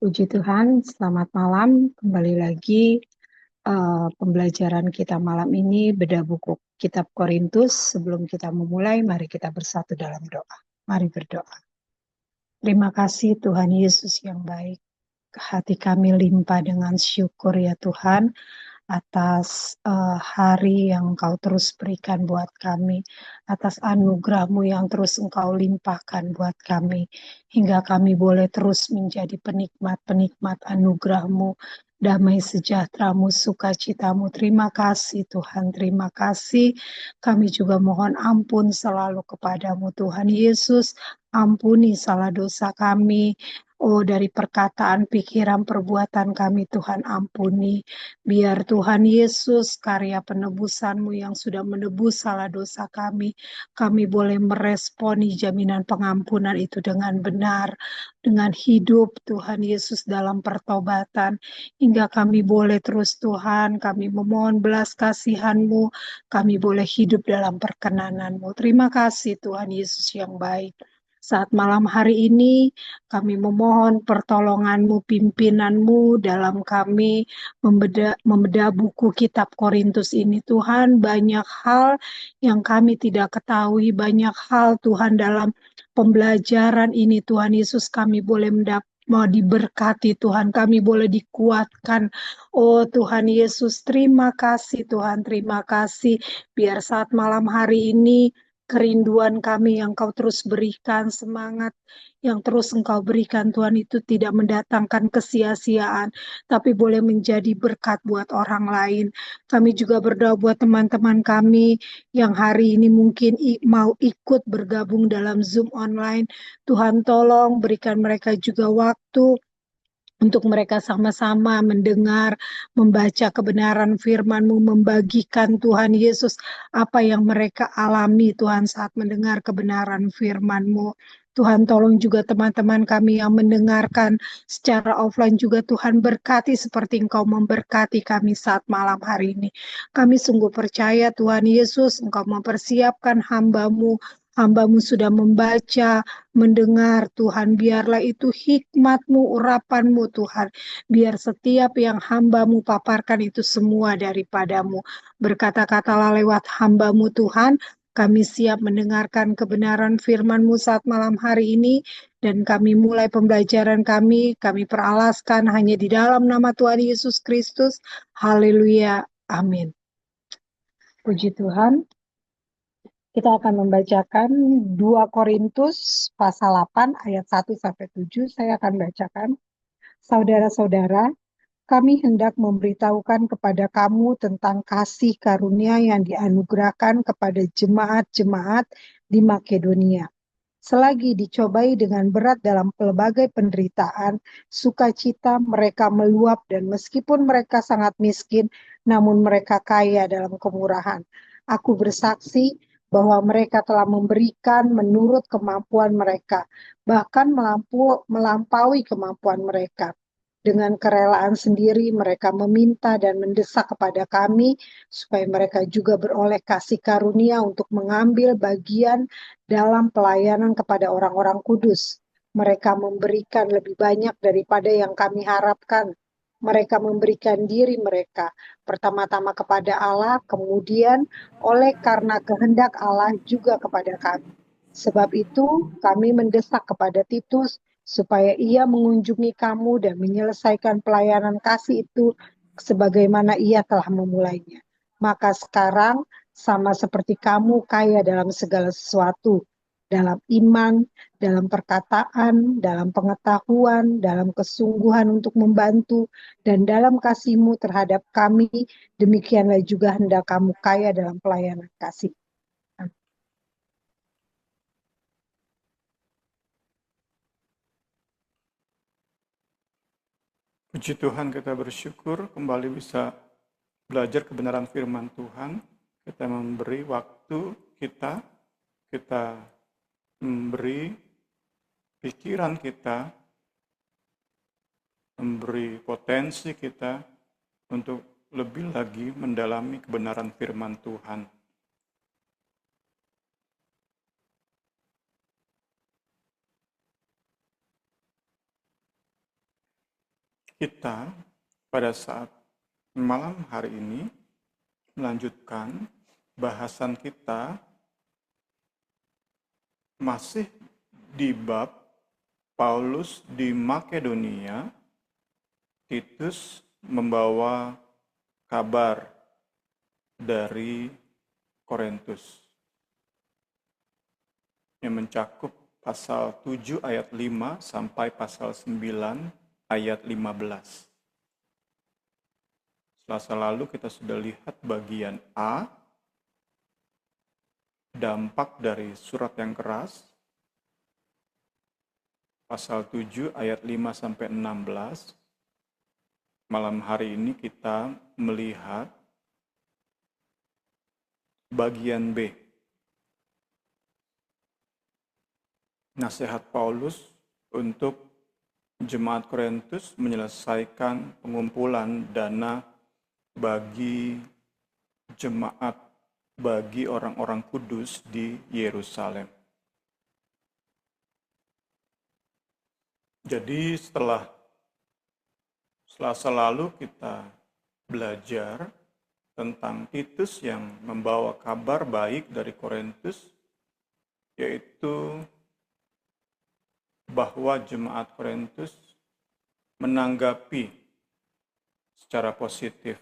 Puji Tuhan, selamat malam. Kembali lagi pembelajaran kita malam ini beda buku Kitab Korintus. Sebelum kita memulai, mari kita bersatu dalam doa. Mari berdoa. Terima kasih Tuhan Yesus yang baik. Hati kami limpah dengan syukur ya Tuhan atas hari yang Engkau terus berikan buat kami, atas anugerah-Mu yang terus Engkau limpahkan buat kami, hingga kami boleh terus menjadi penikmat-penikmat anugerah-Mu, damai sejahtera-Mu, sukacita-Mu. Terima kasih Tuhan, terima kasih. Kami juga mohon ampun selalu kepadamu Tuhan Yesus, ampuni salah dosa kami, oh dari perkataan, pikiran, perbuatan kami Tuhan ampuni. Biar Tuhan Yesus, karya penebusan-Mu yang sudah menebus salah dosa kami boleh meresponi jaminan pengampunan itu dengan benar, dengan hidup Tuhan Yesus dalam pertobatan, hingga kami boleh terus Tuhan, kami memohon belas kasihan-Mu, kami boleh hidup dalam perkenanan-Mu. Terima kasih Tuhan Yesus yang baik. Saat malam hari ini, kami memohon pertolongan-Mu, pimpinan-Mu dalam kami, membedah buku Kitab Korintus ini. Tuhan, banyak hal yang kami tidak ketahui, banyak hal Tuhan dalam pembelajaran ini. Tuhan Yesus, kami boleh mau diberkati Tuhan, kami boleh dikuatkan. Oh Tuhan Yesus, terima kasih Tuhan, terima kasih. Biar saat malam hari ini kerinduan kami yang Kau terus berikan, semangat yang terus Engkau berikan Tuhan itu tidak mendatangkan kesia-siaan, tapi boleh menjadi berkat buat orang lain. Kami juga berdoa buat teman-teman kami yang hari ini mungkin mau ikut bergabung dalam Zoom online. Tuhan tolong berikan mereka juga waktu untuk mereka sama-sama mendengar, membaca kebenaran firman-Mu, membagikan Tuhan Yesus apa yang mereka alami Tuhan saat mendengar kebenaran firman-Mu. Tuhan tolong juga teman-teman kami yang mendengarkan secara offline juga Tuhan berkati seperti Engkau memberkati kami saat malam hari ini. Kami sungguh percaya Tuhan Yesus Engkau mempersiapkan hamba-Mu. Hamba-Mu sudah membaca, mendengar Tuhan, biarlah itu hikmat-Mu, urapan-Mu Tuhan, biar setiap yang hamba-Mu paparkan itu semua daripada-Mu. Berkata-katalah lewat hamba-Mu Tuhan, kami siap mendengarkan kebenaran firman-Mu saat malam hari ini, dan kami mulai pembelajaran kami peralaskan hanya di dalam nama Tuhan Yesus Kristus. Haleluya. Amin. Puji Tuhan. Kita akan membacakan 2 Korintus pasal 8 ayat 1 sampai 7. Saya akan bacakan. Saudara-saudara, kami hendak memberitahukan kepada kamu tentang kasih karunia yang dianugerahkan kepada jemaat-jemaat di Makedonia. Selagi dicobai dengan berat dalam pelbagai penderitaan, sukacita mereka meluap dan meskipun mereka sangat miskin, namun mereka kaya dalam kemurahan. Aku bersaksi bahwa mereka telah memberikan menurut kemampuan mereka, bahkan melampaui kemampuan mereka. Dengan kerelaan sendiri mereka meminta dan mendesak kepada kami supaya mereka juga beroleh kasih karunia untuk mengambil bagian dalam pelayanan kepada orang-orang kudus. Mereka memberikan lebih banyak daripada yang kami harapkan. Mereka memberikan diri mereka pertama-tama kepada Allah, kemudian oleh karena kehendak Allah juga kepada kami. Sebab itu kami mendesak kepada Titus supaya ia mengunjungi kamu dan menyelesaikan pelayanan kasih itu sebagaimana ia telah memulainya. Maka sekarang sama seperti kamu kaya dalam segala sesuatu, dalam iman, dalam perkataan, dalam pengetahuan, dalam kesungguhan untuk membantu, dan dalam kasih-Mu terhadap kami, demikianlah juga hendak kamu kaya dalam pelayanan kasih. Puji Tuhan, kita bersyukur kembali bisa belajar kebenaran firman Tuhan. Kita memberi waktu kita memberi pikiran kita, memberi potensi kita untuk lebih lagi mendalami kebenaran firman Tuhan. Kita pada saat malam hari ini melanjutkan bahasan kita masih di bab Paulus di Makedonia. Titus membawa kabar dari Korintus yang mencakup pasal 7 ayat 5 sampai pasal 9 ayat 15. Selasa lalu kita sudah lihat bagian A, dampak dari surat yang keras, pasal 7 ayat 5 sampai 16. Malam hari ini kita melihat bagian B. Nasihat Paulus untuk Jemaat Korintus menyelesaikan pengumpulan dana bagi jemaat, bagi orang-orang kudus di Yerusalem. Jadi setelah Selasa lalu kita belajar tentang Titus yang membawa kabar baik dari Korintus, yaitu bahwa jemaat Korintus menanggapi secara positif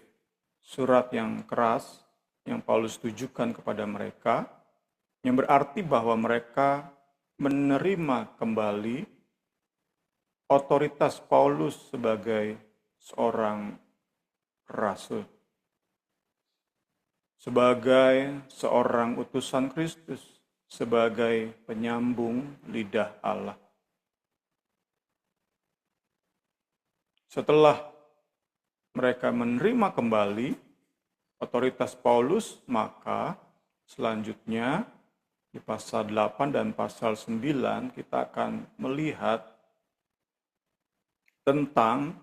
surat yang keras yang Paulus tujukan kepada mereka, yang berarti bahwa mereka menerima kembali otoritas Paulus sebagai seorang rasul, sebagai seorang utusan Kristus, sebagai penyambung lidah Allah. Setelah mereka menerima kembali otoritas Paulus, maka selanjutnya di pasal 8 dan pasal 9 kita akan melihat tentang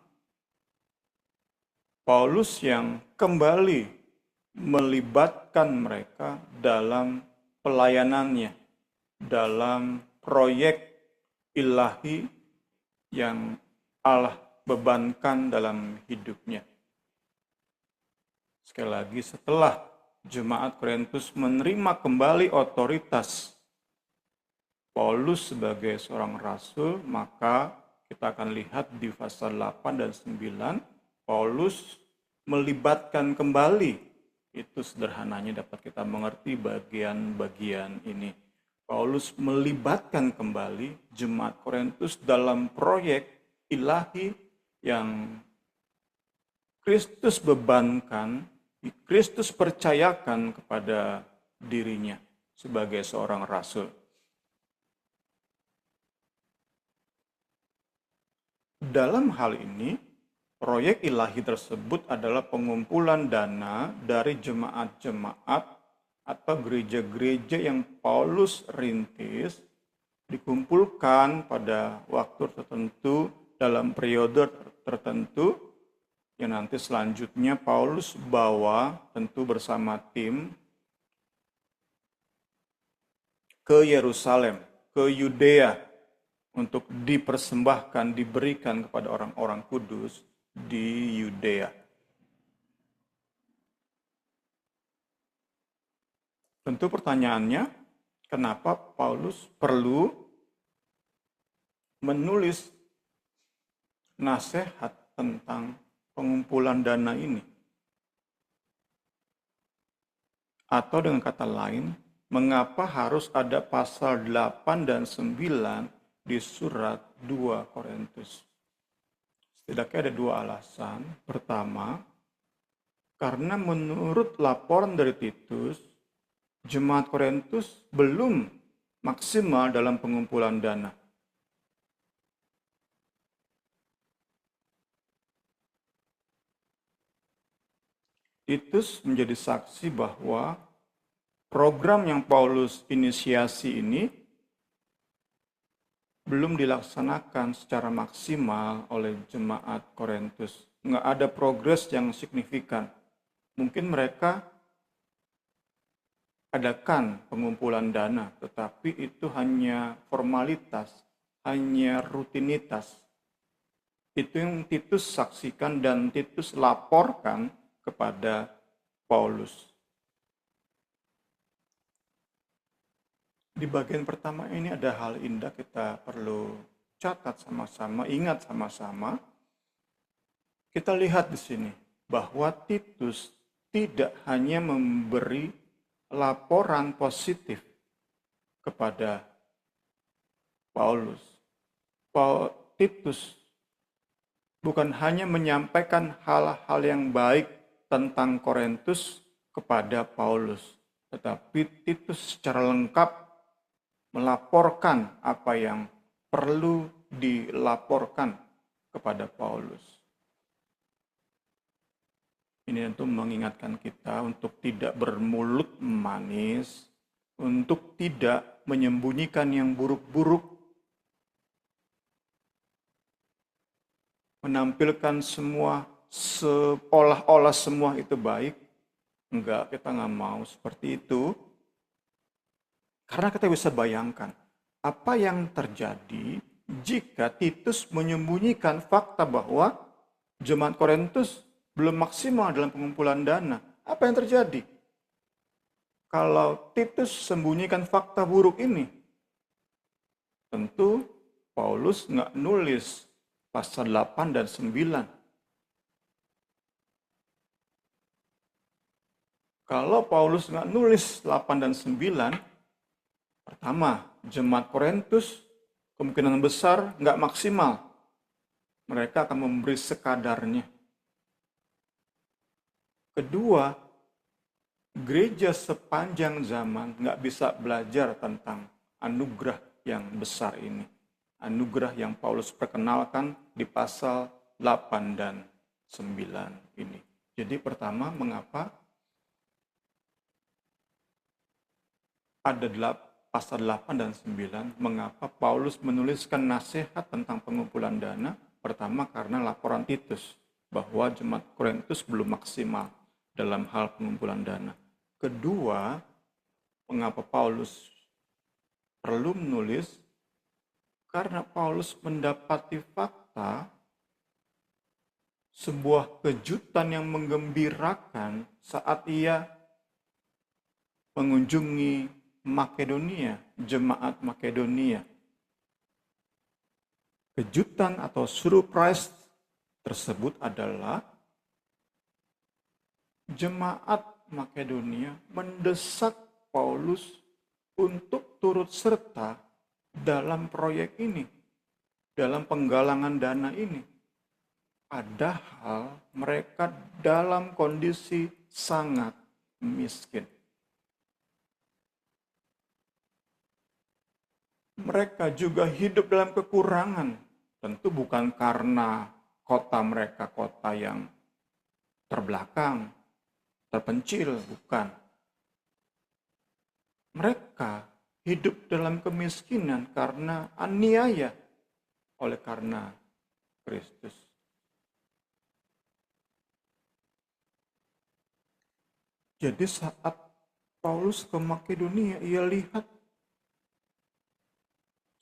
Paulus yang kembali melibatkan mereka dalam pelayanannya, dalam proyek ilahi yang Allah bebankan dalam hidupnya. Sekali lagi, setelah jemaat Korintus menerima kembali otoritas Paulus sebagai seorang rasul, maka kita akan lihat di pasal 8 dan 9, Paulus melibatkan kembali. Itu sederhananya dapat kita mengerti bagian-bagian ini. Paulus melibatkan kembali jemaat Korintus dalam proyek ilahi yang Kristus bebankan, Kristus percayakan kepada dirinya sebagai seorang rasul. Dalam hal ini, proyek ilahi tersebut adalah pengumpulan dana dari jemaat-jemaat atau gereja-gereja yang Paulus rintis, dikumpulkan pada waktu tertentu dalam periode tertentu yang nanti selanjutnya Paulus bawa tentu bersama tim ke Yerusalem, ke Yudea untuk dipersembahkan, diberikan kepada orang-orang kudus di Yudea. Tentu pertanyaannya, kenapa Paulus perlu menulis nasihat tentang pengumpulan dana ini? Atau dengan kata lain, mengapa harus ada pasal 8 dan 9 di surat 2 Korintus? Setidaknya ada dua alasan. Pertama, karena menurut laporan dari Titus, jemaat Korintus belum maksimal dalam pengumpulan dana. Titus menjadi saksi bahwa program yang Paulus inisiasi ini belum dilaksanakan secara maksimal oleh jemaat Korintus. Nggak ada progres yang signifikan. Mungkin mereka adakan pengumpulan dana, tetapi itu hanya formalitas, hanya rutinitas. Itu yang Titus saksikan dan Titus laporkan kepada Paulus. Di bagian pertama ini ada hal indah kita perlu catat sama-sama, ingat sama-sama. Kita lihat di sini bahwa Titus tidak hanya memberi laporan positif kepada Paulus. Titus bukan hanya menyampaikan hal-hal yang baik tentang Korintus kepada Paulus, tetapi Titus secara lengkap melaporkan apa yang perlu dilaporkan kepada Paulus. Ini tentu mengingatkan kita untuk tidak bermulut manis, untuk tidak menyembunyikan yang buruk-buruk, menampilkan semua seolah-olah semua itu baik. Enggak, kita nggak mau seperti itu. Karena kita bisa bayangkan apa yang terjadi jika Titus menyembunyikan fakta bahwa jemaat Korintus belum maksimal dalam pengumpulan dana. Apa yang terjadi? Kalau Titus sembunyikan fakta buruk ini, tentu Paulus nggak nulis pasal 8 dan 9. Kalau Paulus nggak nulis 8 dan 9, pertama, jemaat Korintus kemungkinan besar nggak maksimal. Mereka akan memberi sekadarnya. Kedua, gereja sepanjang zaman nggak bisa belajar tentang anugerah yang besar ini. Anugerah yang Paulus perkenalkan di pasal 8 dan 9 ini. Jadi pertama, mengapa ada pasal 8 dan 9, mengapa Paulus menuliskan nasihat tentang pengumpulan dana? Pertama, karena laporan Titus bahwa jemaat Korintus belum maksimal dalam hal pengumpulan dana. Kedua, mengapa Paulus perlu menulis? Karena Paulus mendapati fakta sebuah kejutan yang menggembirakan saat ia mengunjungi Makedonia, jemaat Makedonia. Kejutan atau surprise tersebut adalah jemaat Makedonia mendesak Paulus untuk turut serta dalam proyek ini, dalam penggalangan dana ini. Padahal mereka dalam kondisi sangat miskin. Mereka juga hidup dalam kekurangan. Tentu bukan karena kota mereka kota yang terbelakang, terpencil, bukan. Mereka hidup dalam kemiskinan karena aniaya oleh karena Kristus. Jadi saat Paulus ke Makedonia, ia lihat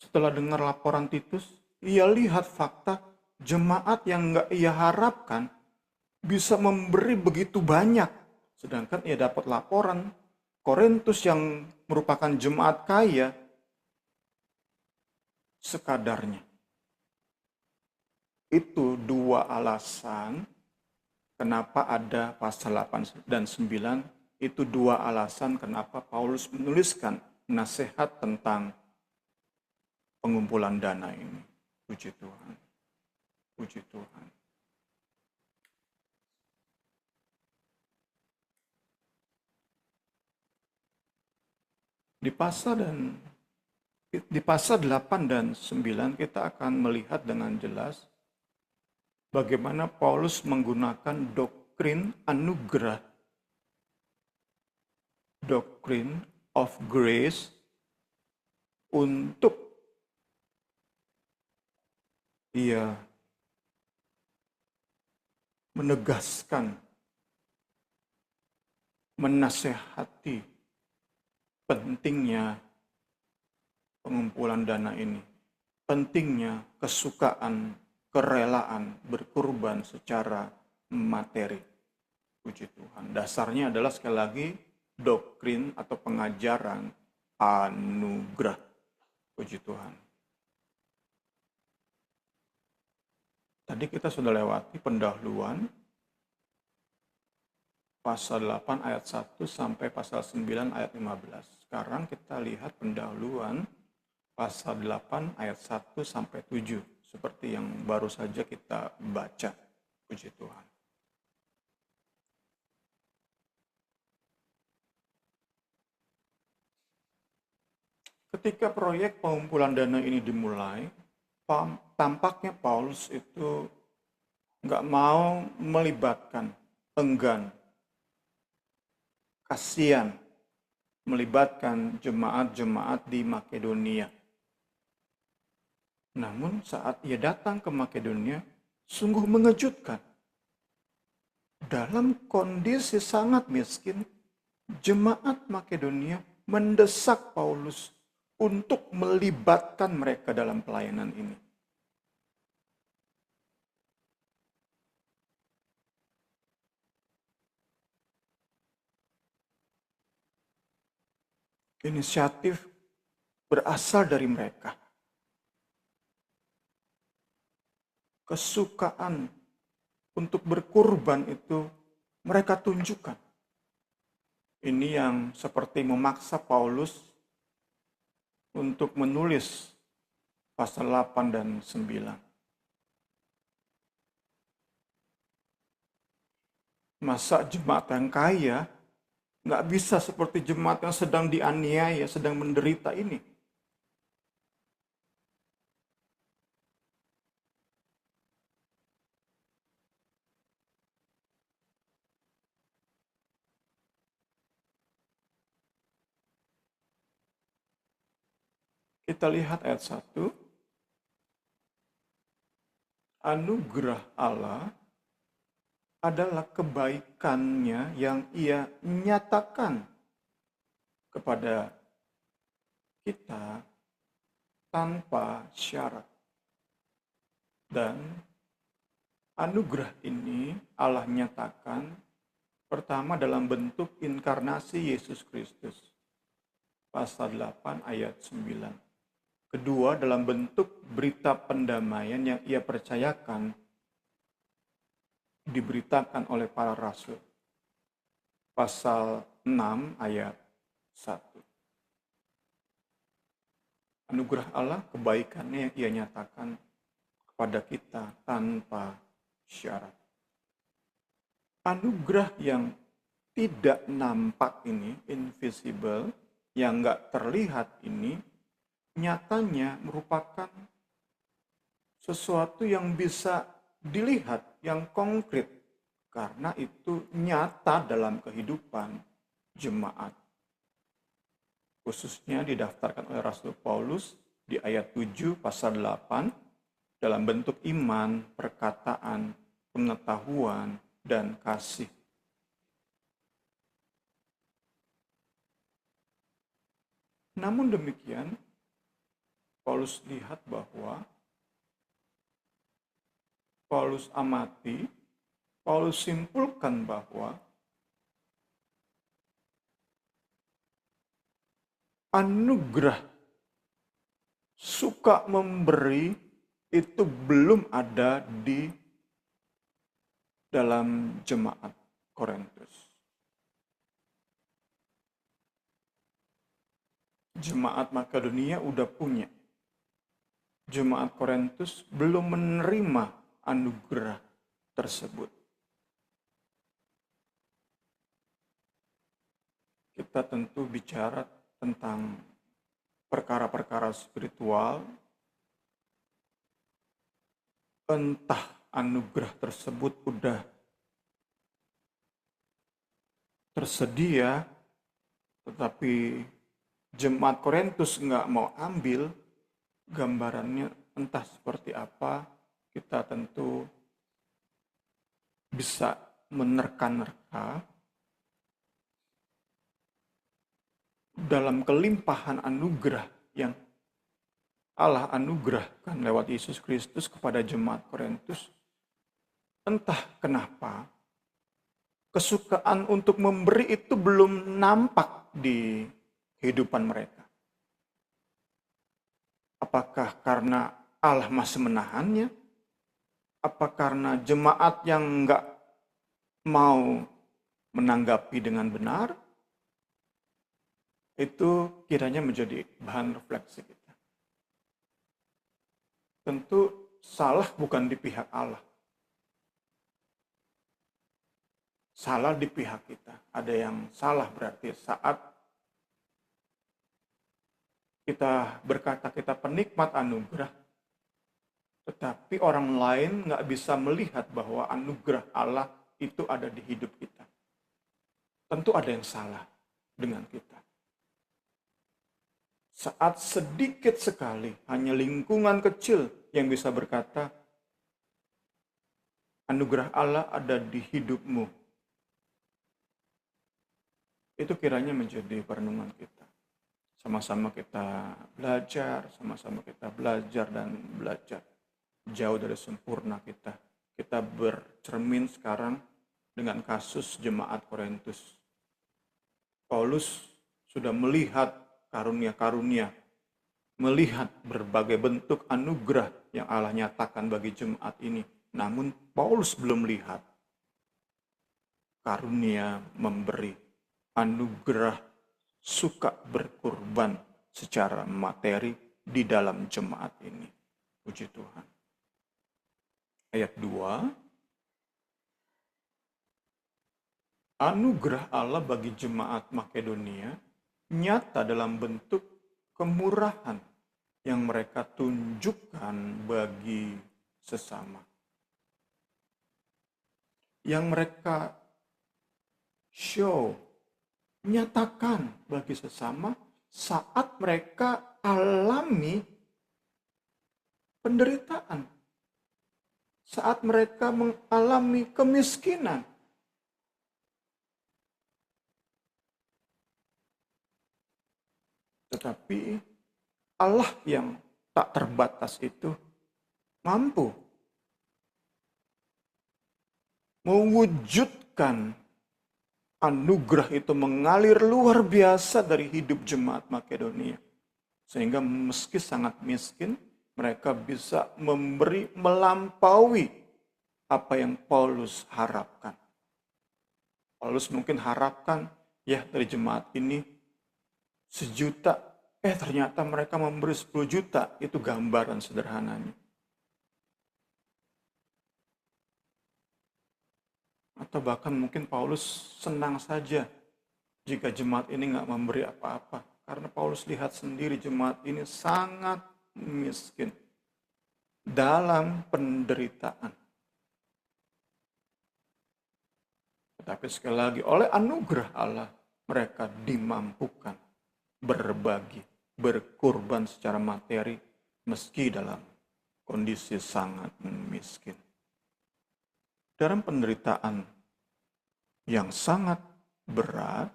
setelah dengar laporan Titus, ia lihat fakta jemaat yang nggak ia harapkan bisa memberi begitu banyak. Sedangkan ia dapat laporan Korintus yang merupakan jemaat kaya sekadarnya. Itu dua alasan kenapa ada pasal 8 dan 9. Itu dua alasan kenapa Paulus menuliskan nasihat tentang pengumpulan dana ini. Puji Tuhan. Puji Tuhan. Di pasal 8 dan 9 kita akan melihat dengan jelas bagaimana Paulus menggunakan doktrin anugerah, doctrine of grace, untuk ia menegaskan, menasehati pentingnya pengumpulan dana ini, pentingnya kesukaan kerelaan berkorban secara materi. Puji Tuhan. Dasarnya adalah sekali lagi doktrin atau pengajaran anugerah. Puji Tuhan. Tadi kita sudah lewati pendahuluan pasal 8 ayat 1 sampai pasal 9 ayat 15. Sekarang kita lihat pendahuluan pasal 8 ayat 1 sampai 7. Seperti yang baru saja kita baca. Puji Tuhan. Ketika proyek pengumpulan dana ini dimulai, tampaknya Paulus itu nggak mau melibatkan, enggan, kasihan melibatkan jemaat-jemaat di Makedonia. Namun saat ia datang ke Makedonia, sungguh mengejutkan. Dalam kondisi sangat miskin, jemaat Makedonia mendesak Paulus untuk melibatkan mereka dalam pelayanan ini. Inisiatif berasal dari mereka. Kesukaan untuk berkorban itu mereka tunjukkan. Ini yang seperti memaksa Paulus untuk menulis pasal 8 dan 9. Masa jemaat yang kaya nggak bisa seperti jemaat yang sedang dianiaya, sedang menderita ini. Kita lihat ayat 1. Anugerah Allah adalah kebaikannya yang ia nyatakan kepada kita tanpa syarat. Dan anugerah ini Allah nyatakan pertama dalam bentuk inkarnasi Yesus Kristus. Pasal 8 ayat 9. Kedua, dalam bentuk berita pendamaian yang ia percayakan, diberitakan oleh para rasul. Pasal 6 ayat 1. Anugerah Allah, kebaikannya yang ia nyatakan kepada kita tanpa syarat. Anugerah yang tidak nampak ini, invisible, yang nggak terlihat ini, nyatanya merupakan sesuatu yang bisa dilihat, yang konkret, karena itu nyata dalam kehidupan jemaat. Khususnya didaftarkan oleh Rasul Paulus di ayat 7 pasal 8 dalam bentuk iman, perkataan, pengetahuan, dan kasih. Namun demikian, Paulus lihat bahwa Paulus amati, Paulus simpulkan bahwa anugerah suka memberi itu belum ada di dalam jemaat Korintus. Jemaat Makedonia udah punya. Jemaat Korintus belum menerima anugerah tersebut. Kita tentu bicara tentang perkara-perkara spiritual, entah anugerah tersebut udah tersedia, tetapi jemaat Korintus nggak mau ambil, gambarannya entah seperti apa, kita tentu bisa menerka-nerka dalam kelimpahan anugerah yang Allah anugerahkan lewat Yesus Kristus kepada jemaat Korintus, entah kenapa kesukaan untuk memberi itu belum nampak di kehidupan mereka. Apakah karena Allah masih menahannya? Apa karena jemaat yang nggak mau menanggapi dengan benar? Itu kiranya menjadi bahan refleksi kita. Tentu salah bukan di pihak Allah. Salah di pihak kita. Ada yang salah berarti saat kita berkata kita penikmat anugerah, tetapi orang lain nggak bisa melihat bahwa anugerah Allah itu ada di hidup kita. Tentu ada yang salah dengan kita. Saat sedikit sekali, hanya lingkungan kecil yang bisa berkata, anugerah Allah ada di hidupmu. Itu kiranya menjadi perenungan kita. Sama-sama kita belajar, dan belajar. Jauh dari sempurna kita. Kita bercermin sekarang dengan kasus jemaat Korintus. Paulus sudah melihat karunia-karunia, melihat berbagai bentuk anugerah yang Allah nyatakan bagi jemaat ini. Namun Paulus belum lihat karunia memberi, anugerah suka berkorban secara materi di dalam jemaat ini. Puji Tuhan. Ayat 2, anugerah Allah bagi jemaat Makedonia nyata dalam bentuk kemurahan yang mereka tunjukkan bagi sesama. Yang mereka show, nyatakan bagi sesama saat mereka alami penderitaan. Saat mereka mengalami kemiskinan. Tetapi Allah yang tak terbatas itu mampu mewujudkan anugerah itu mengalir luar biasa dari hidup jemaat Makedonia. Sehingga meski sangat miskin, mereka bisa memberi melampaui apa yang Paulus harapkan. Paulus mungkin harapkan ya dari jemaat ini 1 juta, ternyata mereka memberi 10 juta, itu gambaran sederhananya. Atau bahkan mungkin Paulus senang saja jika jemaat ini nggak memberi apa-apa. Karena Paulus lihat sendiri jemaat ini sangat miskin dalam penderitaan. Tetapi sekali lagi oleh anugerah Allah mereka dimampukan berbagi, berkorban secara materi meski dalam kondisi sangat miskin. Dalam penderitaan yang sangat berat,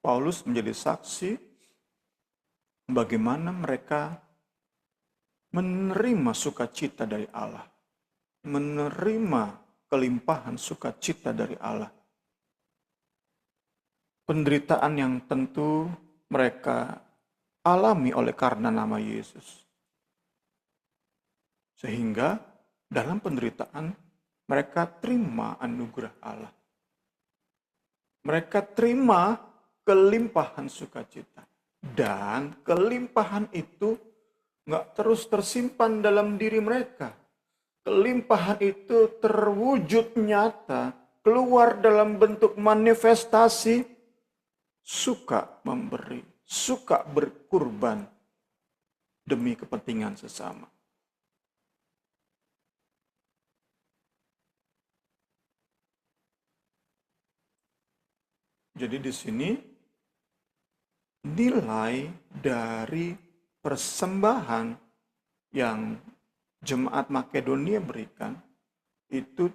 Paulus menjadi saksi bagaimana mereka menerima sukacita dari Allah, menerima kelimpahan sukacita dari Allah. Penderitaan yang tentu mereka alami oleh karena nama Yesus. Sehingga dalam penderitaan mereka terima anugerah Allah. Mereka terima kelimpahan sukacita. Dan kelimpahan itu nggak terus tersimpan dalam diri mereka. Kelimpahan itu terwujud nyata, keluar dalam bentuk manifestasi, suka memberi, suka berkorban demi kepentingan sesama. Jadi di sini nilai dari persembahan yang jemaat Makedonia berikan itu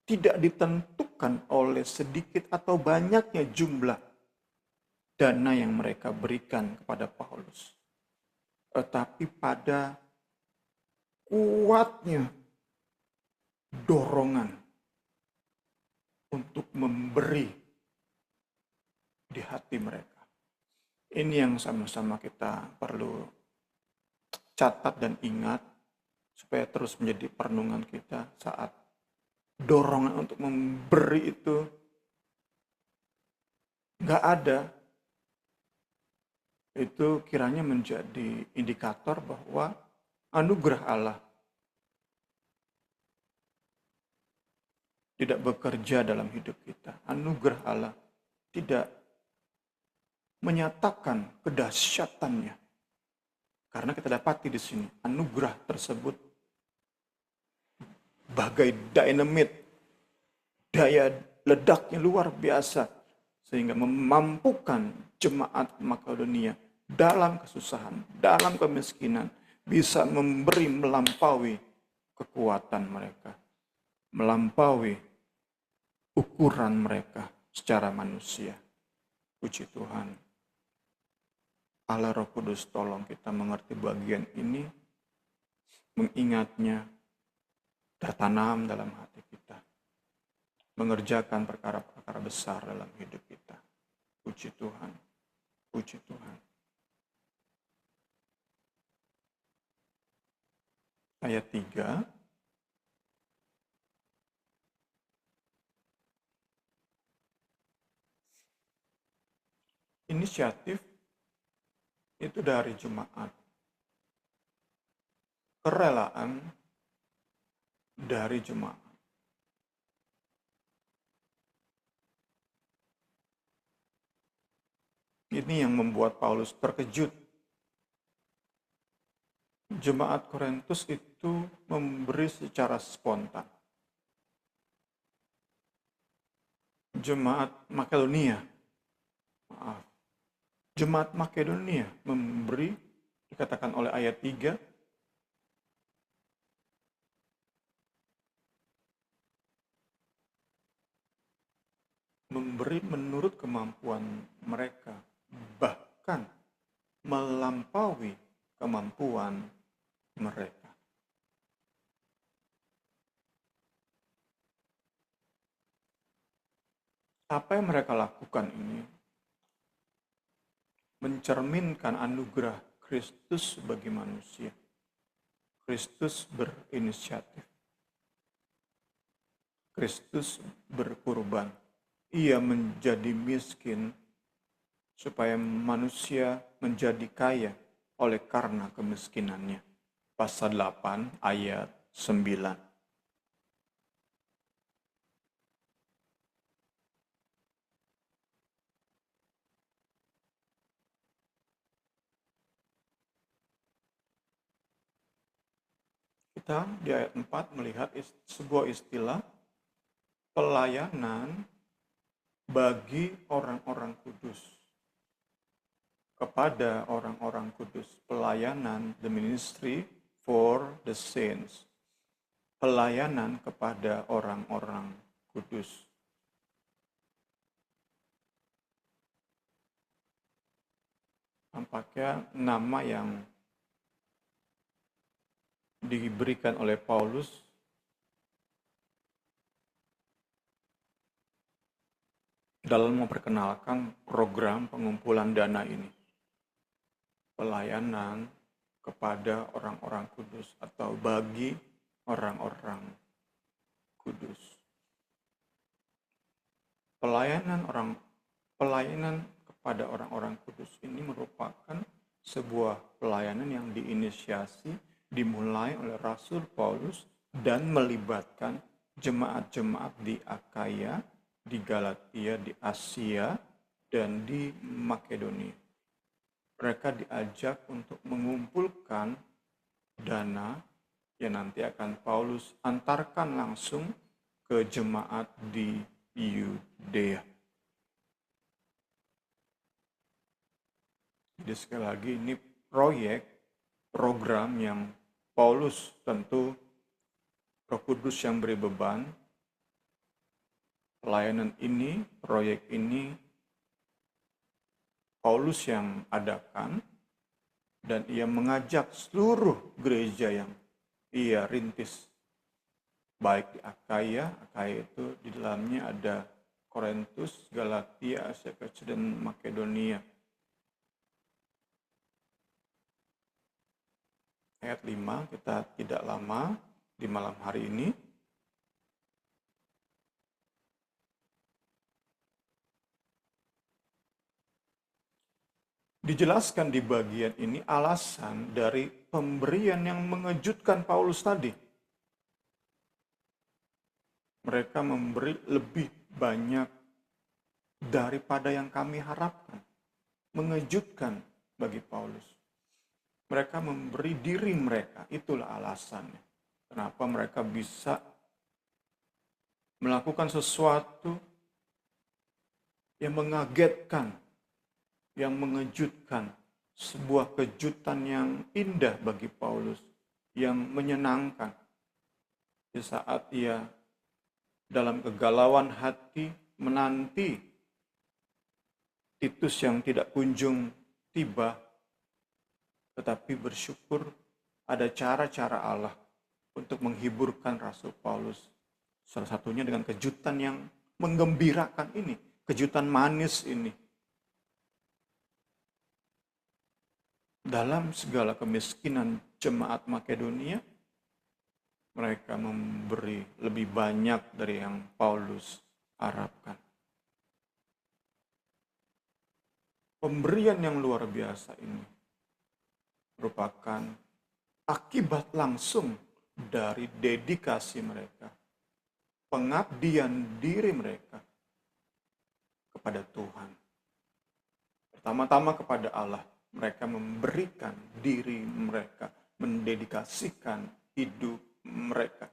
tidak ditentukan oleh sedikit atau banyaknya jumlah dana yang mereka berikan kepada Paulus. tetapi pada kuatnya dorongan untuk memberi di hati mereka. Ini yang sama-sama kita perlu catat dan ingat supaya terus menjadi perenungan kita saat dorongan untuk memberi itu nggak ada. Itu kiranya menjadi indikator bahwa anugerah Allah tidak bekerja dalam hidup kita. Anugerah Allah tidak menyatakan kedahsyatannya. Karena kita dapati di sini anugerah tersebut bagai dinamit, daya ledaknya luar biasa sehingga memampukan jemaat Makedonia dalam kesusahan, dalam kemiskinan bisa memberi melampaui kekuatan mereka, melampaui ukuran mereka secara manusia. Puji Tuhan. Allah Roh Kudus tolong kita mengerti bagian ini, mengingatnya, tertanam dalam hati kita, mengerjakan perkara-perkara besar dalam hidup kita. Puji Tuhan, puji Tuhan. Ayat 3, inisiatif itu dari jemaat, kerelaan dari jemaat. Ini yang membuat Paulus terkejut. Jemaat Korintus itu memberi secara spontan. Jemaat Makedonia memberi, dikatakan oleh ayat 3, memberi menurut kemampuan mereka, bahkan melampaui kemampuan mereka. Apa yang mereka lakukan ini mencerminkan anugerah Kristus bagi manusia. Kristus berinisiatif. Kristus berkorban. Ia menjadi miskin supaya manusia menjadi kaya oleh karena kemiskinannya. Pasal 8 ayat 9. Kita di ayat 4 melihat sebuah istilah pelayanan bagi orang-orang kudus. Kepada orang-orang kudus. Pelayanan, the ministry for the saints. Pelayanan kepada orang-orang kudus. Tampaknya nama yang diberikan oleh Paulus dalam memperkenalkan program pengumpulan dana ini. Pelayanan kepada orang-orang kudus atau bagi orang-orang kudus. Pelayanan kepada orang-orang kudus ini merupakan sebuah pelayanan yang diinisiasi, dimulai oleh Rasul Paulus dan melibatkan jemaat-jemaat di Akaya, di Galatia, di Asia, dan di Makedonia. Mereka diajak untuk mengumpulkan dana yang nanti akan Paulus antarkan langsung ke jemaat di Yudea. Jadi sekali lagi ini program yang Paulus tentu Roh Kudus yang beri beban. Pelayanan ini, proyek ini Paulus yang adakan, Dan ia mengajak seluruh gereja yang ia rintis. Baik di Akaya itu di dalamnya ada Korintus, Galatia, Asia Kecil, dan Makedonia. Ayat 5, kita tidak lama di malam hari ini. Dijelaskan di bagian ini alasan dari pemberian yang mengejutkan Paulus tadi. Mereka memberi lebih banyak daripada yang kami harapkan. Mengejutkan bagi Paulus. Mereka memberi diri mereka, itulah alasannya. Kenapa mereka bisa melakukan sesuatu yang mengagetkan, yang mengejutkan, sebuah kejutan yang indah bagi Paulus, yang menyenangkan. Di saat ia dalam kegalauan hati menanti Titus yang tidak kunjung tiba, tetapi bersyukur ada cara-cara Allah untuk menghiburkan Rasul Paulus. Salah satunya dengan kejutan yang menggembirakan ini, kejutan manis ini. Dalam segala kemiskinan jemaat Makedonia, mereka memberi lebih banyak dari yang Paulus harapkan. Pemberian yang luar biasa ini merupakan akibat langsung dari dedikasi mereka, pengabdian diri mereka kepada Tuhan. Pertama-tama kepada Allah. Mereka memberikan diri mereka, mendedikasikan hidup mereka.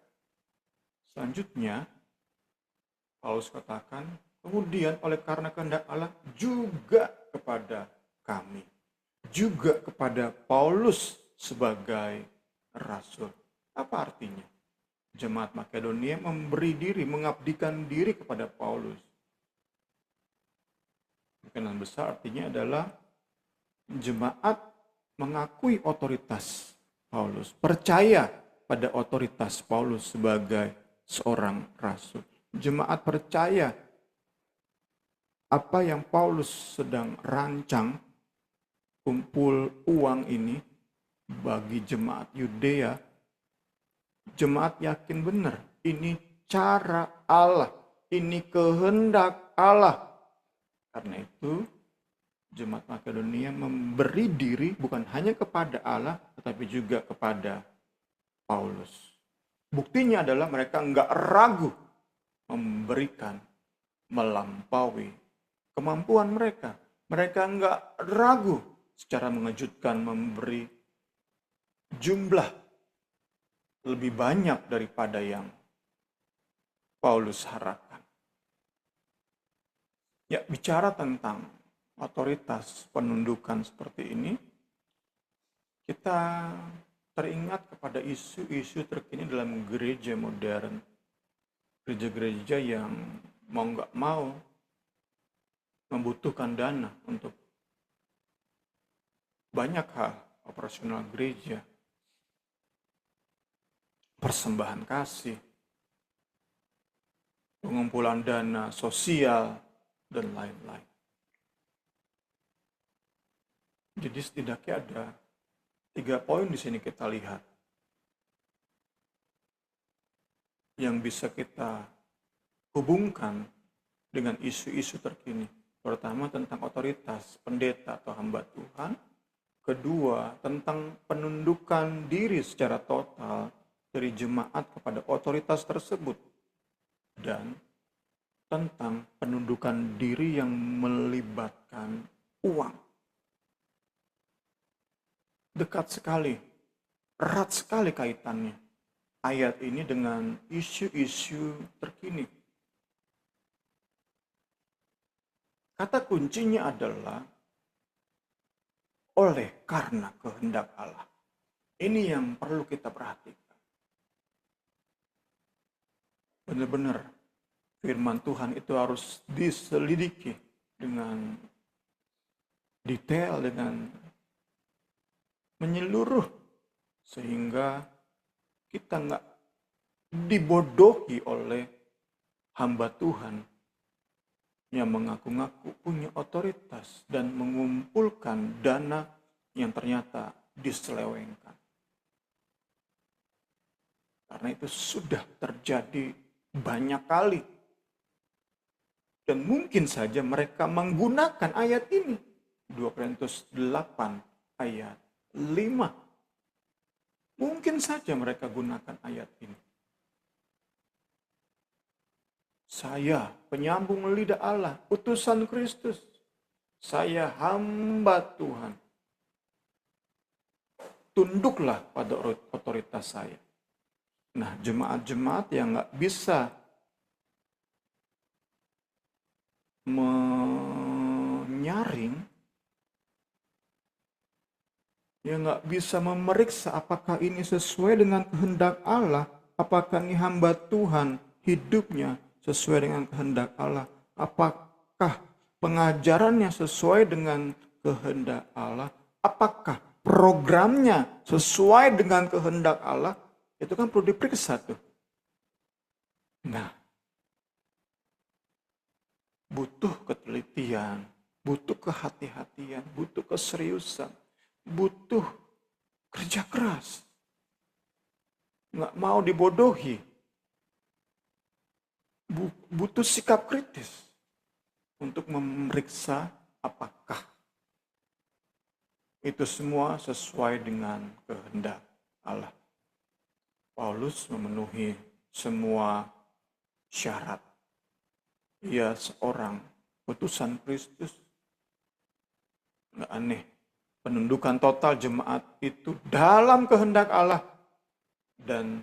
Selanjutnya, Paulus katakan, kemudian oleh karena kehendak Allah juga kepada kami. Juga kepada Paulus sebagai rasul. Apa artinya? Jemaat Makedonia memberi diri, mengabdikan diri kepada Paulus. Kemungkinan besar artinya adalah jemaat mengakui otoritas Paulus, percaya pada otoritas Paulus sebagai seorang rasul. Jemaat percaya apa yang Paulus sedang rancang, kumpul uang ini bagi jemaat Yudea. Jemaat yakin benar, ini cara Allah, ini kehendak Allah. Karena itu, jemaat Makedonia memberi diri bukan hanya kepada Allah, tetapi juga kepada Paulus. Buktinya adalah mereka enggak ragu memberikan melampaui kemampuan mereka. Mereka enggak ragu secara mengejutkan memberi jumlah lebih banyak daripada yang Paulus harapkan. Ya, bicara tentang otoritas penundukan seperti ini, kita teringat kepada isu-isu terkini dalam gereja modern. Gereja-gereja yang mau nggak mau membutuhkan dana untuk banyak hal, operasional gereja, persembahan kasih, pengumpulan dana sosial, dan lain-lain. Jadi setidaknya ada 3 poin di sini kita lihat yang bisa kita hubungkan dengan isu-isu terkini. Pertama tentang otoritas pendeta atau hamba Tuhan. Kedua tentang penundukan diri secara total dari jemaat kepada otoritas tersebut. Dan tentang penundukan diri yang melibatkan uang. Dekat sekali, erat sekali kaitannya ayat ini dengan isu-isu terkini. Kata kuncinya adalah oleh karena kehendak Allah. Ini yang perlu kita perhatikan. Benar-benar firman Tuhan itu harus diselidiki dengan detail, dengan menyeluruh sehingga kita nggak dibodohi oleh hamba Tuhan yang mengaku-ngaku punya otoritas dan mengumpulkan dana yang ternyata diselewengkan. Karena itu sudah terjadi banyak kali. Dan mungkin saja mereka menggunakan ayat ini. 2 Korintus 8 ayat 5. Mungkin saja mereka gunakan ayat ini. Saya penyambung lidah Allah, utusan Kristus. Saya hamba Tuhan. Tunduklah pada otoritas saya. Nah, jemaat-jemaat yang nggak bisa menyaring, yang nggak bisa memeriksa apakah ini sesuai dengan kehendak Allah, apakah ini hamba Tuhan, hidupnya sesuai dengan kehendak Allah, apakah pengajarannya sesuai dengan kehendak Allah, apakah programnya sesuai dengan kehendak Allah, itu kan perlu diperiksa tuh. Nah, butuh ketelitian, butuh kehati-hatian, butuh keseriusan, butuh kerja keras. Nggak mau dibodohi. Butuh sikap kritis untuk memeriksa apakah itu semua sesuai dengan kehendak Allah. Paulus memenuhi semua syarat. Ia seorang utusan Kristus. Nggak aneh. Penundukan total jemaat itu dalam kehendak Allah. Dan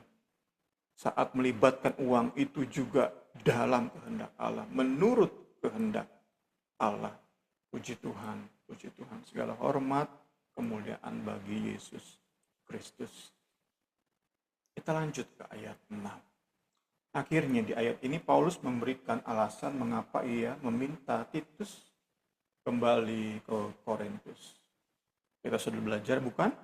saat melibatkan uang itu juga dalam kehendak Allah. Menurut kehendak Allah. Puji Tuhan, puji Tuhan. Segala hormat, kemuliaan bagi Yesus Kristus. Kita lanjut ke ayat 6. Akhirnya di ayat ini Paulus memberikan alasan mengapa ia meminta Titus kembali ke Korintus. Kita sudah belajar bukan?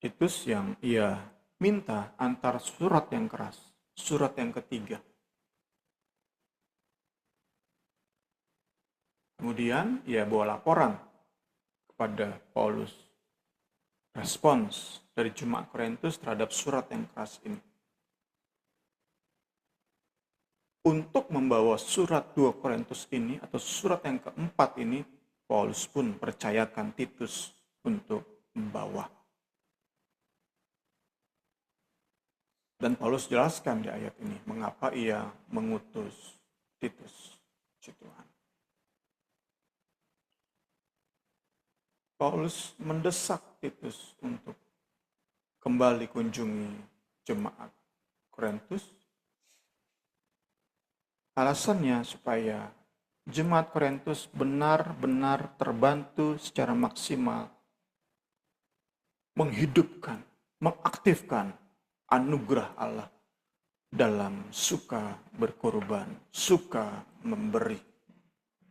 Titus yang ia minta antar surat yang keras, surat yang ketiga. Kemudian ia bawa laporan kepada Paulus. Respons dari jemaat Korintus terhadap surat yang keras ini. Untuk membawa surat 2 Korintus ini atau surat yang keempat ini, Paulus pun percayakan Titus untuk membawa. Dan Paulus jelaskan di ayat ini mengapa ia mengutus Titus. Tuhan. Paulus mendesak Titus untuk kembali kunjungi jemaat Korintus. Alasannya supaya jemaat Korintus benar-benar terbantu secara maksimal menghidupkan, mengaktifkan anugerah Allah dalam suka berkorban, suka memberi.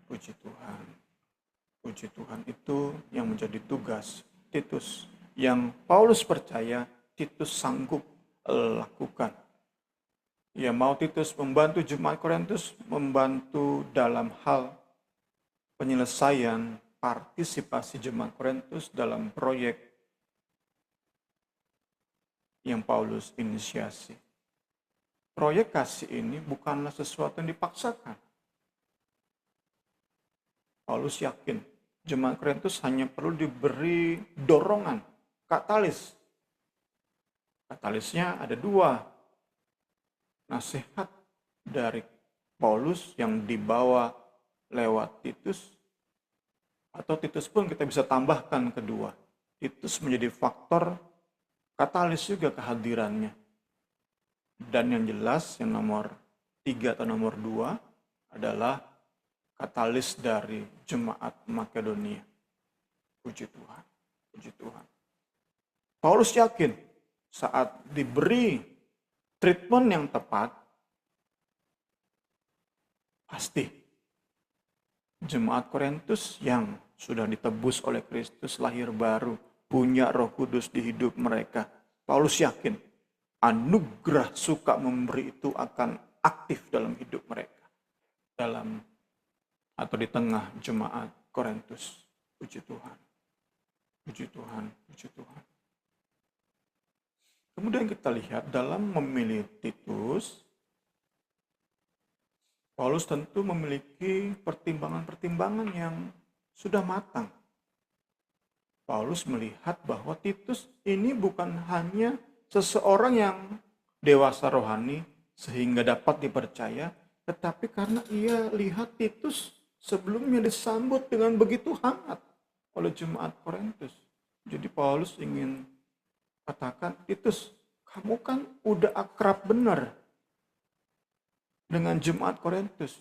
Puji Tuhan. Puji Tuhan, itu yang menjadi tugas Titus. Yang Paulus percaya Titus sanggup lakukan. Ya, mau Titus membantu jemaat Korintus, membantu dalam hal penyelesaian partisipasi jemaat Korintus dalam proyek yang Paulus inisiasi. Proyek kasih ini bukanlah sesuatu yang dipaksakan. Paulus yakin jemaat Korintus hanya perlu diberi dorongan, katalis. Katalisnya ada dua. Nasihat dari Paulus yang dibawa lewat Titus, atau Titus pun kita bisa tambahkan kedua. Titus menjadi faktor katalis juga kehadirannya. Dan yang jelas, yang nomor 3 atau nomor 2 adalah katalis dari jemaat Makedonia. Puji Tuhan, puji Tuhan. Paulus yakin saat diberi treatment yang tepat, pasti jemaat Korintus yang sudah ditebus oleh Kristus, lahir baru, punya Roh Kudus di hidup mereka. Paulus yakin anugerah suka memberi itu akan aktif dalam hidup mereka. Dalam atau di tengah jemaat Korintus. Puji Tuhan. Puji Tuhan. Puji Tuhan. Kemudian kita lihat dalam memilih Titus, Paulus tentu memiliki pertimbangan-pertimbangan yang sudah matang. Paulus melihat bahwa Titus ini bukan hanya seseorang yang dewasa rohani sehingga dapat dipercaya, tetapi karena ia lihat Titus sebelumnya disambut dengan begitu hangat oleh jemaat Korintus. Jadi Paulus ingin katakan, Titus, kamu kan udah akrab benar dengan jemaat Korintus.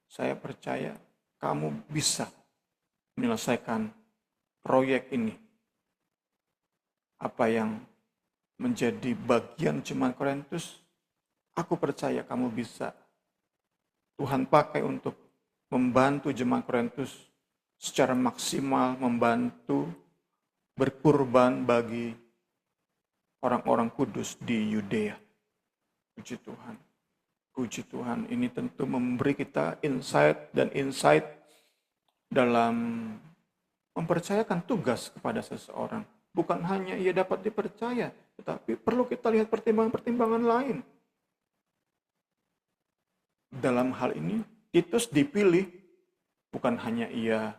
Saya percaya kamu bisa menyelesaikan proyek ini. Apa yang menjadi bagian jemaat Korintus, aku percaya kamu bisa. Tuhan pakai untuk membantu jemaat Korintus secara maksimal, membantu berkurban bagi orang-orang kudus di Yudea. Puji Tuhan. Puji Tuhan, ini tentu memberi kita insight dalam mempercayakan tugas kepada seseorang. Bukan hanya ia dapat dipercaya, tetapi perlu kita lihat pertimbangan-pertimbangan lain. Dalam hal ini, Titus dipilih bukan hanya ia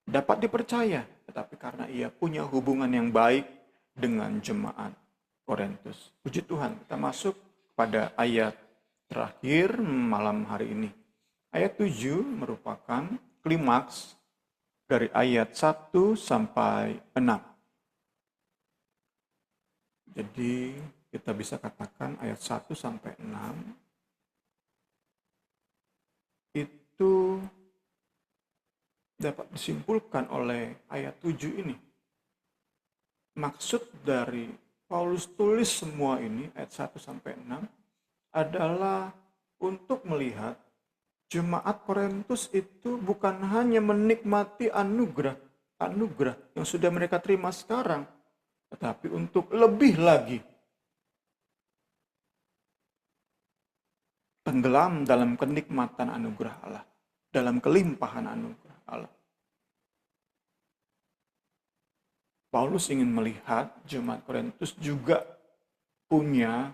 dapat dipercaya, tetapi karena ia punya hubungan yang baik dengan jemaat Korintus. Puji Tuhan, kita masuk pada ayat terakhir malam hari ini. Ayat 7 merupakan klimaks dari ayat 1 sampai 6. Jadi kita bisa katakan ayat 1 sampai 6 itu dapat disimpulkan oleh ayat 7 ini. Maksud dari Paulus tulis semua ini, ayat 1 sampai 6, adalah untuk melihat jemaat Korintus itu bukan hanya menikmati anugerah yang sudah mereka terima sekarang, tetapi untuk lebih lagi tenggelam dalam kenikmatan anugerah Allah, dalam kelimpahan anugerah Allah. Paulus ingin melihat jemaat Korintus juga punya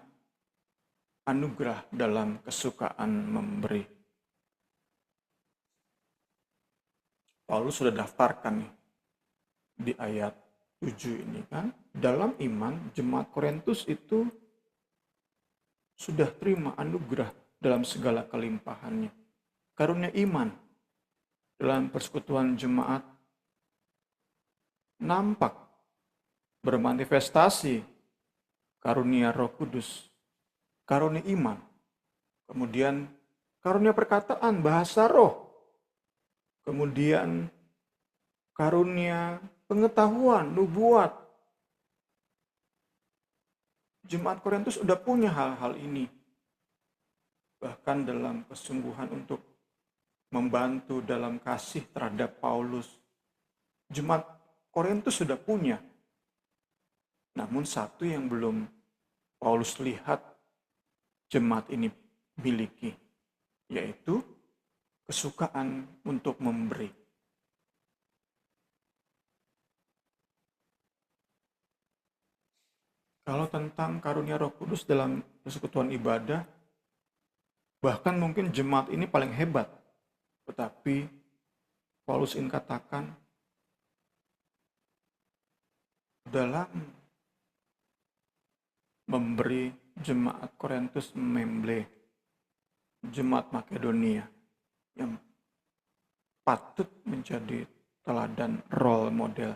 anugerah dalam kesukaan memberi. Paulus sudah daftarkan nih di ayat 7 ini kan. Dalam iman, jemaat Korintus itu sudah terima anugerah dalam segala kelimpahannya. Karunia iman dalam persekutuan jemaat nampak bermanifestasi karunia Roh Kudus, karunia iman, kemudian karunia perkataan, bahasa roh, kemudian karunia pengetahuan, nubuat. Jemaat Korintus sudah punya hal-hal ini. Bahkan dalam kesungguhan untuk membantu dalam kasih terhadap Paulus. Jemaat Korintus sudah punya. Namun satu yang belum Paulus lihat jemaat ini miliki, yaitu kesukaan untuk memberi. Kalau tentang karunia Roh Kudus dalam persekutuan ibadah, bahkan mungkin jemaat ini paling hebat. Tetapi Paulus ingin katakan, dalam memberi jemaat Korintus memble, jemaat Makedonia yang patut menjadi teladan role model.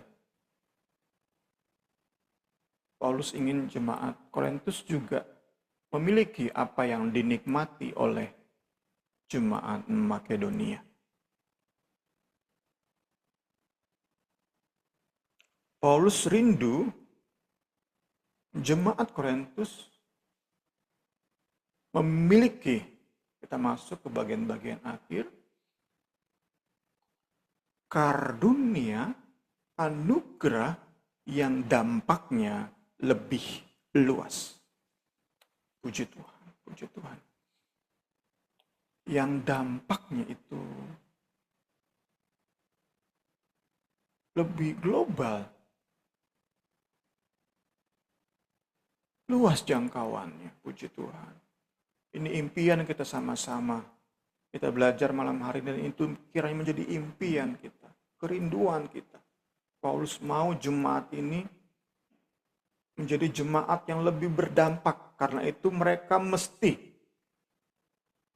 Paulus ingin jemaat Korintus juga memiliki apa yang dinikmati oleh jemaat Makedonia. Paulus rindu jemaat Korintus memiliki, kita masuk ke bagian-bagian akhir, karunia anugerah yang dampaknya lebih luas. Puji Tuhan, puji Tuhan. Yang dampaknya itu lebih global, luas jangkauannya, puji Tuhan. Ini impian kita sama-sama. Kita belajar malam hari ini, itu kiranya menjadi impian kita, kerinduan kita. Paulus mau jemaat ini menjadi jemaat yang lebih berdampak. Karena itu mereka mesti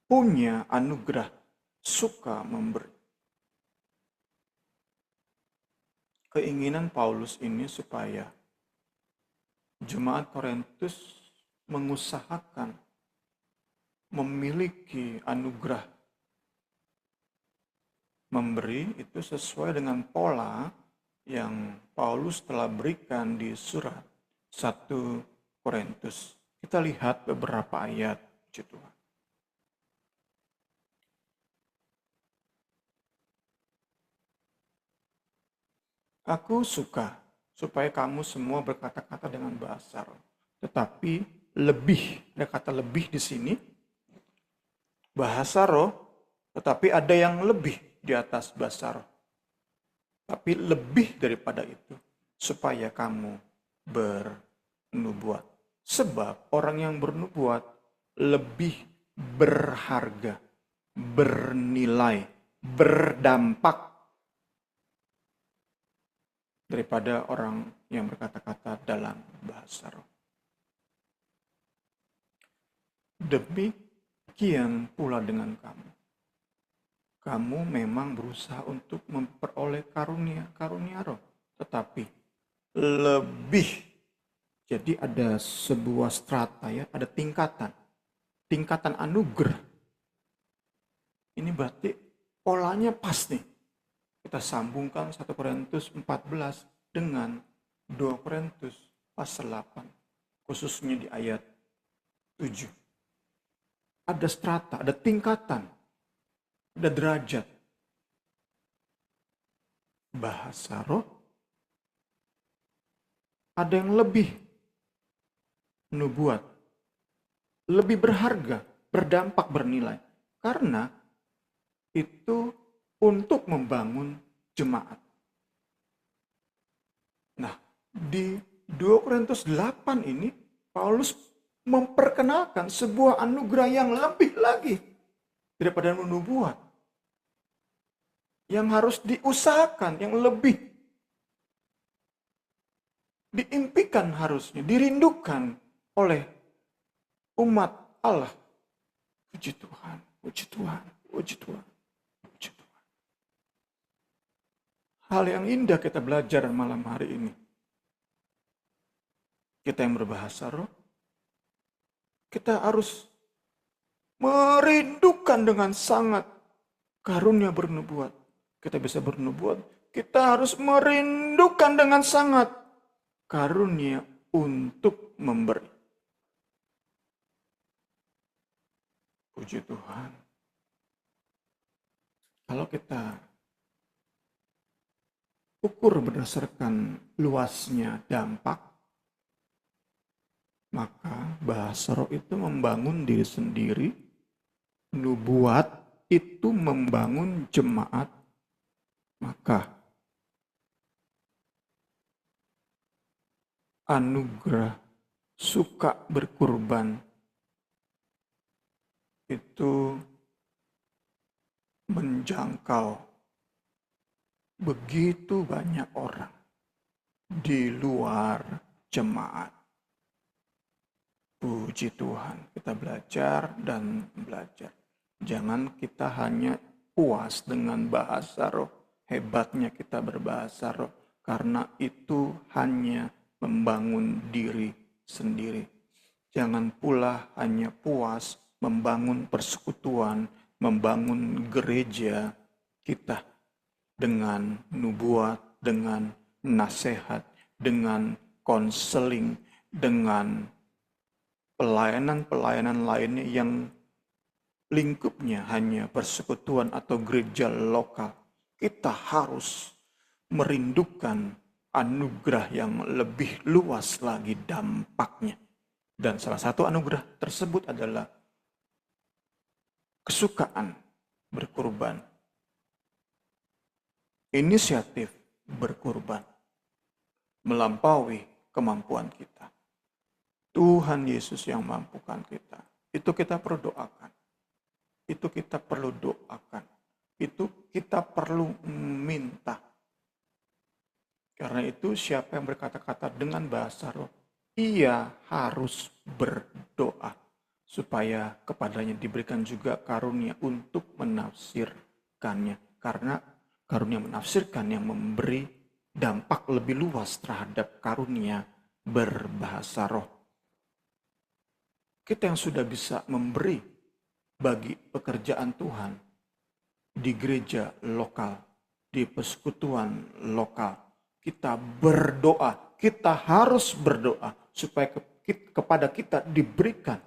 punya anugerah, suka memberi. Keinginan Paulus ini supaya jemaat Korintus mengusahakan memiliki anugerah memberi itu sesuai dengan pola yang Paulus telah berikan di surat 1 Korintus. Kita lihat beberapa ayat, puji Tuhan. Aku suka supaya kamu semua berkata-kata dengan bahasa roh. Tetapi lebih, ada kata lebih di sini, bahasa roh, tetapi ada yang lebih di atas bahasa roh. Tapi lebih daripada itu, supaya kamu bernubuat. Sebab orang yang bernubuat lebih berharga, bernilai, berdampak daripada orang yang berkata-kata dalam bahasa roh. Demikian pula dengan kamu. Kamu memang berusaha untuk memperoleh karunia roh, tetapi lebih. Jadi ada sebuah strata ya, ada tingkatan anugerah. Ini berarti polanya pas nih. Kita sambungkan 1 Korintus 14 dengan 2 Korintus pasal 8, khususnya di ayat 7. Ada strata, ada tingkatan, ada derajat. Bahasa roh, ada yang lebih nubuat, lebih berharga, berdampak, bernilai. Karena itu untuk membangun jemaat. Nah, di 2 Korintus 8 ini, Paulus memperkenalkan sebuah anugerah yang lebih lagi daripada menubuat. Yang harus diusahakan, yang lebih diimpikan harusnya, dirindukan oleh umat Allah. Puji Tuhan, puji Tuhan, puji Tuhan, puji Tuhan. Hal yang indah kita belajar malam hari ini. Kita yang berbahasa roh, kita harus merindukan dengan sangat karunia bernubuat. Kita bisa bernubuat, kita harus merindukan dengan sangat karunia untuk memberi. Puji Tuhan. Kalau kita ukur berdasarkan luasnya dampak, maka bahasa roh itu membangun diri sendiri, nubuat itu membangun jemaat, maka anugerah suka berkurban itu menjangkau begitu banyak orang di luar jemaat. Puji Tuhan, kita belajar dan belajar. Jangan kita hanya puas dengan bahasa roh, hebatnya kita berbahasa roh, karena itu hanya membangun diri sendiri. Jangan pula hanya puas membangun persekutuan, membangun gereja kita dengan nubuat, dengan nasihat, dengan konseling, dengan pelayanan-pelayanan lainnya yang lingkupnya hanya persekutuan atau gereja lokal. Kita harus merindukan anugerah yang lebih luas lagi dampaknya. Dan salah satu anugerah tersebut adalah kesukaan berkurban, inisiatif berkurban, melampaui kemampuan kita. Tuhan Yesus yang mampukan kita. Itu kita perlu doakan. Itu kita perlu doakan. Itu kita perlu minta. Karena itu siapa yang berkata-kata dengan bahasa roh, ia harus berdoa. Supaya kepadanya diberikan juga karunia untuk menafsirkannya. Karena karunia menafsirkan yang memberi dampak lebih luas terhadap karunia berbahasa roh. Kita yang sudah bisa memberi bagi pekerjaan Tuhan di gereja lokal, di persekutuan lokal, kita berdoa, kita harus berdoa supaya kepada kita diberikan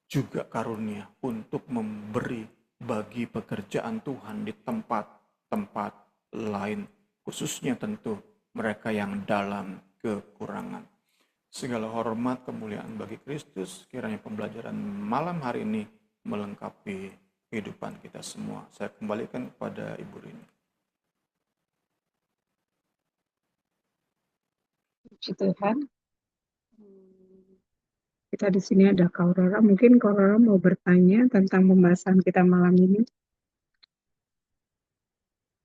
juga karunia untuk memberi bagi pekerjaan Tuhan di tempat-tempat lain, khususnya tentu mereka yang dalam kekurangan. Segala hormat kemuliaan bagi Kristus, kiranya pembelajaran malam hari ini melengkapi kehidupan kita semua. Saya kembalikan kepada Ibu Rini. Puji Tuhan. Kita di sini ada Kak Aurora. Mungkin Kak Aurora mau bertanya tentang pembahasan kita malam ini.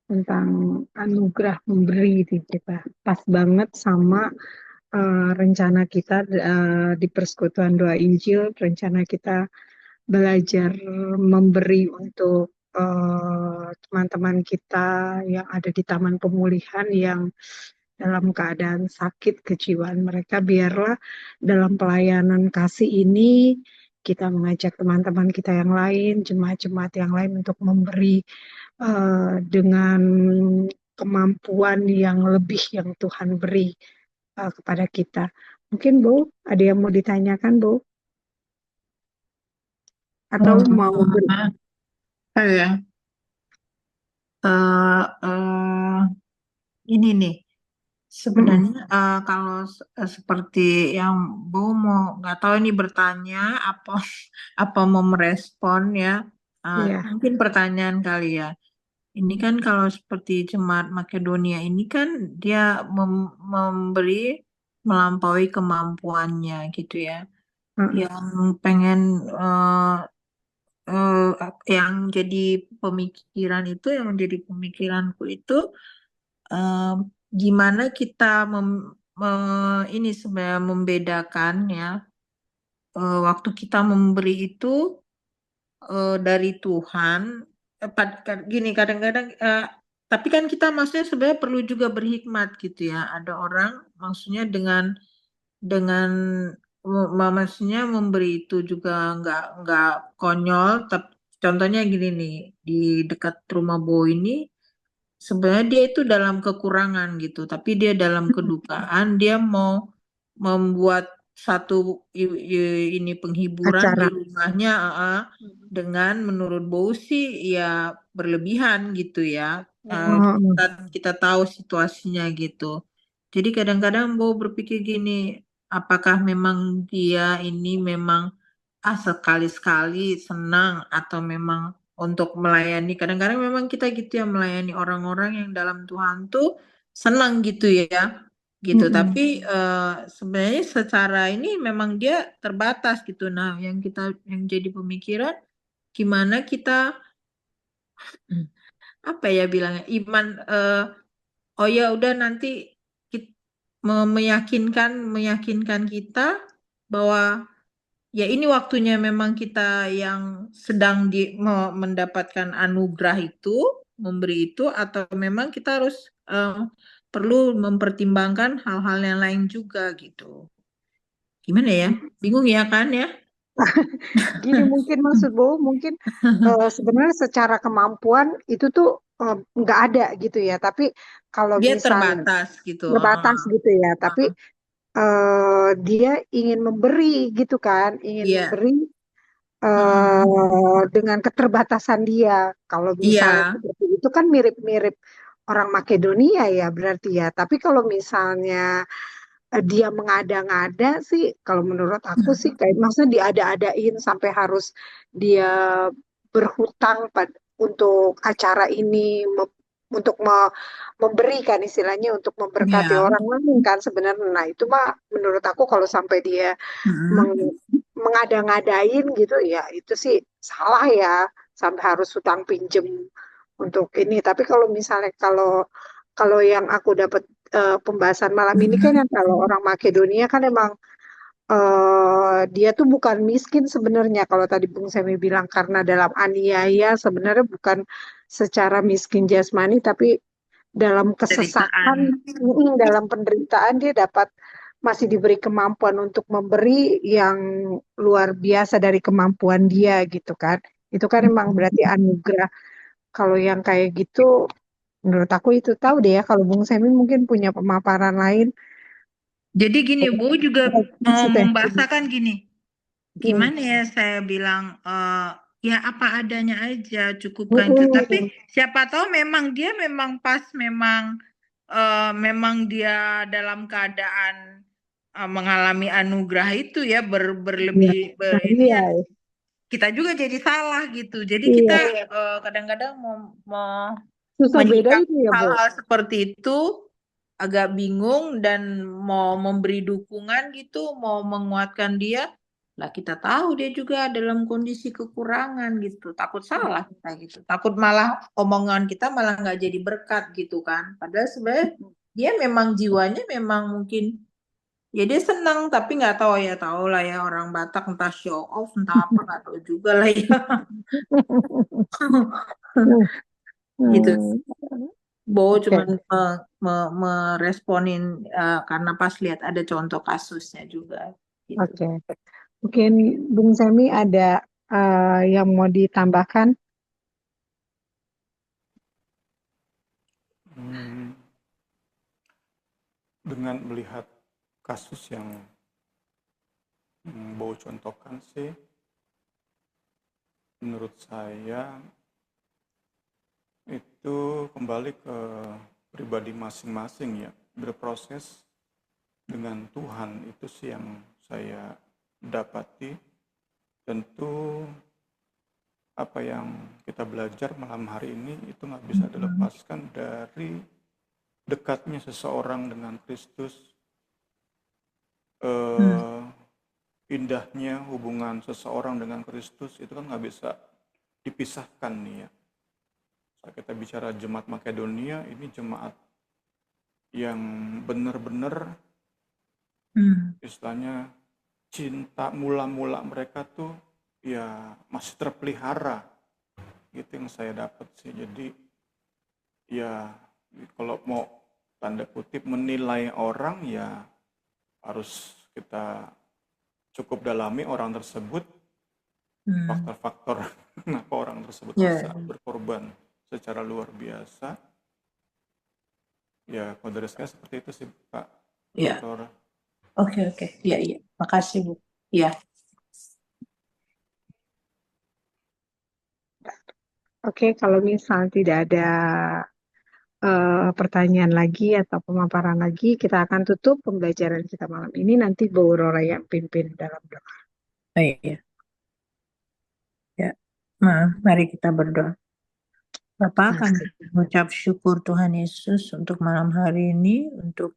Tentang anugerah memberi di kita. Pas banget sama rencana kita di Persekutuan Doa Injil, rencana kita belajar memberi untuk teman-teman kita yang ada di Taman Pemulihan yang dalam keadaan sakit kejiwaan mereka. Biarlah dalam pelayanan kasih ini kita mengajak teman-teman kita yang lain, jemaat-jemaat yang lain untuk memberi dengan kemampuan yang lebih yang Tuhan beri kepada kita. Mungkin Bu, ada yang mau ditanyakan Bu? Atau mau beri? Ya, ini nih sebenarnya kalau seperti yang Bu mau nggak tahu ini bertanya apa apa mau merespon ya. Iya. Mungkin pertanyaan kali ya. Ini kan kalau seperti jemaat Makedonia ini kan dia memberi melampaui kemampuannya gitu ya. Yang pengen yang jadi pemikiran itu, yang menjadi pemikiranku itu eh, gimana kita ini sebenarnya membedakan ya waktu kita memberi itu dari Tuhan. Gini kadang-kadang tapi kan kita maksudnya sebenarnya perlu juga berhikmat gitu ya. Ada orang maksudnya dengan maksudnya memberi itu juga nggak konyol. Tapi contohnya gini nih, di dekat rumah Bo ini sebenarnya dia itu dalam kekurangan gitu, tapi dia dalam kedukaan dia mau membuat satu ini penghiburan di Acara. rumahnya dengan menurut Bow sih ya berlebihan gitu ya. Kita tahu situasinya gitu. Jadi kadang-kadang Bow berpikir gini, apakah memang dia ini memang sekali-sekali senang atau memang untuk melayani. Kadang-kadang memang kita gitu ya melayani orang-orang yang dalam Tuhan tuh senang gitu ya. Gitu. Tapi sebenarnya secara ini memang dia terbatas gitu. Nah, yang jadi pemikiran gimana kita apa ya bilangnya iman oh ya udah nanti kita meyakinkan kita bahwa ya ini waktunya memang kita yang sedang mendapatkan anugerah itu, memberi itu, atau memang kita harus perlu mempertimbangkan hal-hal yang lain juga gitu. Gimana ya? Bingung ya kan ya? Gini mungkin maksud Bu, mungkin sebenarnya secara kemampuan itu tuh nggak ada gitu ya. Tapi kalau Dia misalnya terbatas gitu. terbatas gitu ya, tapi dia ingin memberi gitu kan, ingin Iya, memberi dengan keterbatasan dia. Kalau misalnya iya, seperti itu kan mirip-mirip orang Makedonia ya berarti ya. Tapi kalau misalnya dia mengada-ngada sih, kalau menurut aku sih kayak maksudnya diada-adain sampai harus dia berhutang untuk acara ini, untuk memberikan istilahnya untuk memberkati Ya. orang lain kan sebenarnya. Nah itu mah menurut aku kalau sampai dia Mm-mm. mengada-ngadain gitu ya itu sih salah ya sampai harus hutang pinjem untuk ini. Tapi kalau misalnya kalau kalau yang aku dapat pembahasan malam ini kan yang kalau orang Makedonia kan emang dia tuh bukan miskin sebenarnya kalau tadi Bung Semi bilang karena dalam aniaya sebenarnya bukan secara miskin jasmani tapi dalam Penderitaan. kesesakan, dalam penderitaan dia dapat masih diberi kemampuan untuk memberi yang luar biasa dari kemampuan dia gitu kan. Itu kan emang berarti anugerah. Kalau yang kayak gitu, menurut aku itu tahu deh ya. Kalau Bung Semi mungkin punya pemaparan lain. Jadi gini, Bu juga Maksudnya, membahasakan gini, hmm, gimana ya saya bilang, ya apa adanya aja, cukupkan itu. Tapi hmm, siapa tahu memang dia memang pas memang dia dalam keadaan mengalami anugerah itu ya iya, berlebih nah, ini iya, ya, kita juga jadi salah gitu. Jadi kita iya. kadang-kadang mau Susah beda menyikapi itu ya, Bu. hal-hal seperti itu agak bingung dan mau memberi dukungan gitu, mau menguatkan dia, lah kita tahu dia juga dalam kondisi kekurangan gitu, takut salah kita gitu, takut malah omongan kita malah nggak jadi berkat gitu kan. Padahal sebenarnya dia memang jiwanya memang mungkin ya dia senang tapi nggak tahu ya, tahu lah ya orang Batak entah show off entah apa nggak tahu juga lah ya. Gitu. Hmm, Bowo oke, cuman meresponin karena pas lihat ada contoh kasusnya juga gitu. oke. Mungkin Bung Semi ada yang mau ditambahkan? Hmm, dengan melihat kasus yang Bowo contohkan sih, menurut saya itu kembali ke pribadi masing-masing ya, berproses dengan Tuhan itu sih yang saya dapati. Tentu apa yang kita belajar malam hari ini itu nggak bisa dilepaskan dari dekatnya seseorang dengan Kristus, eh, indahnya hubungan seseorang dengan Kristus itu kan nggak bisa dipisahkan nih ya. Saat kita bicara jemaat Makedonia, ini jemaat yang benar-benar istilahnya cinta mula-mula mereka tuh ya masih terpelihara, gitu yang saya dapat sih. Jadi ya kalau mau tanda kutip menilai orang ya harus kita cukup dalami orang tersebut, faktor-faktor kenapa orang tersebut bisa berkorban secara luar biasa. Ya kalau dari saya seperti itu sih Pak Ya, Dr. oke. Ya, makasih Bu. Ya, Oke, kalau misal tidak ada pertanyaan lagi atau pemaparan lagi, kita akan tutup pembelajaran kita malam ini. Nanti Bu Aurora yang pimpin dalam doa. iya. Ya, mari kita berdoa. Bapak, kami mengucap syukur Tuhan Yesus untuk malam hari ini, untuk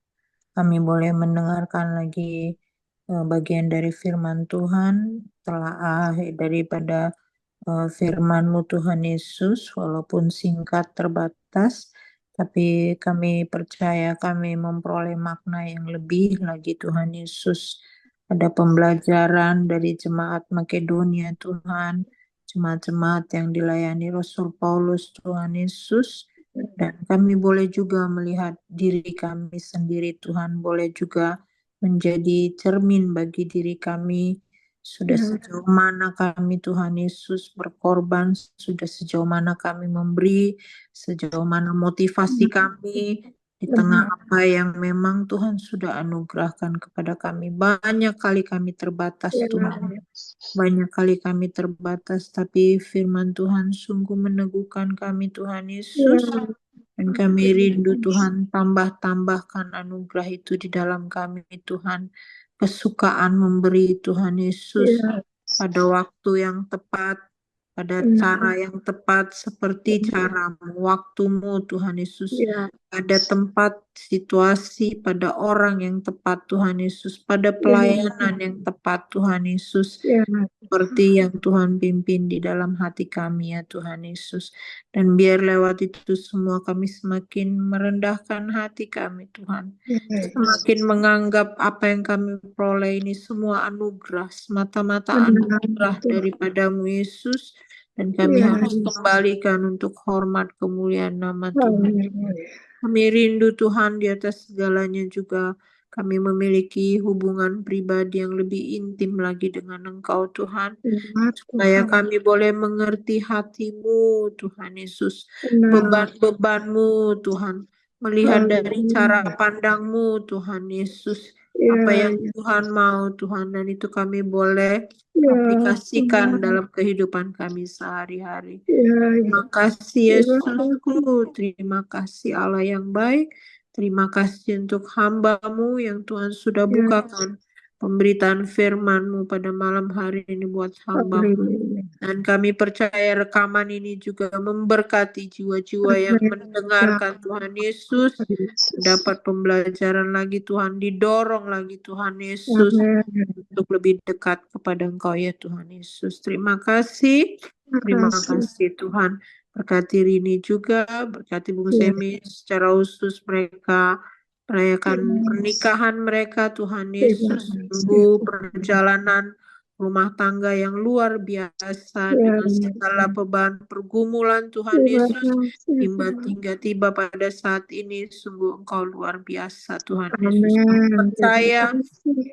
kami boleh mendengarkan lagi bagian dari firman Tuhan, telaah daripada firman-Mu Tuhan Yesus, walaupun singkat terbatas, tapi kami percaya kami memperoleh makna yang lebih lagi Tuhan Yesus. Ada pembelajaran dari jemaat Makedonia Tuhan, jemaat-jemaat yang dilayani Rasul Paulus Tuhan Yesus, dan kami boleh juga melihat diri kami sendiri Tuhan, boleh juga menjadi cermin bagi diri kami. Sudah sejauh mana kami Tuhan Yesus berkorban, sudah sejauh mana kami memberi, sejauh mana motivasi kami di tengah apa yang memang Tuhan sudah anugerahkan kepada kami. Banyak kali kami terbatas Tuhan, banyak kali kami terbatas, tapi firman Tuhan sungguh meneguhkan kami Tuhan Yesus. Dan kami rindu Tuhan, tambahkan anugerah itu di dalam kami Tuhan. Kesukaan memberi Tuhan Yesus pada waktu yang tepat, pada cara yang tepat, seperti caramu, waktumu Tuhan Yesus. Pada tempat, situasi, pada orang yang tepat Tuhan Yesus, pada pelayanan yang tepat Tuhan Yesus. Seperti yang Tuhan pimpin di dalam hati kami ya Tuhan Yesus. Dan biar lewat itu semua kami semakin merendahkan hati kami Tuhan. Semakin menganggap apa yang kami peroleh ini semua anugerah, semata-mata anugerah daripadamu Yesus. Dan kami harus kembalikan untuk hormat kemuliaan nama Tuhan. Kami rindu Tuhan di atas segalanya juga. Kami memiliki hubungan pribadi yang lebih intim lagi dengan Engkau Tuhan. Supaya kami boleh mengerti hatimu Tuhan Yesus. Beban-bebanmu Tuhan. Melihat dari cara pandangmu Tuhan Yesus. Apa yang Tuhan mau Tuhan. Dan itu kami boleh aplikasikan dalam kehidupan kami sehari-hari. Terima kasih Yesusku. Terima kasih Allah yang baik. Terima kasih untuk hamba-Mu yang Tuhan sudah bukakan pemberitaan firman-Mu pada malam hari ini buat hamba-Mu. Dan kami percaya rekaman ini juga memberkati jiwa-jiwa yang mendengarkan Tuhan Yesus. Dapat pembelajaran lagi Tuhan, didorong lagi Tuhan Yesus untuk lebih dekat kepada Engkau ya Tuhan Yesus. Terima kasih. Terima kasih Tuhan. Berkati Rini juga, berkati Bung Semi secara khusus mereka merayakan pernikahan mereka Tuhan Yesus. Sungguh perjalanan rumah tangga yang luar biasa dengan segala beban pergumulan Tuhan Yesus. Hingga tiba pada saat ini sungguh Engkau luar biasa Tuhan Yesus. Percaya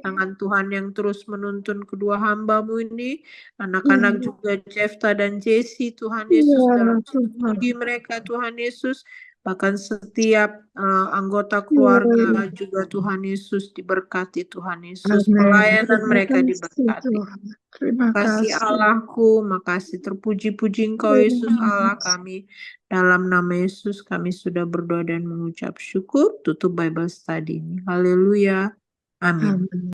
tangan Tuhan yang terus menuntun kedua hamba-Mu ini, anak-anak juga Jefta dan Jesse Tuhan Yesus dalam studi mereka Tuhan Yesus, bahkan setiap anggota keluarga juga Tuhan Yesus diberkati Tuhan Yesus, pelayanan mereka diberkati. Terima kasih Allahku, makasih terpuji-puji Engkau Yesus Allah kami. Dalam nama Yesus kami sudah berdoa dan mengucap syukur. Tutup Bible study ini. Haleluya. Amin.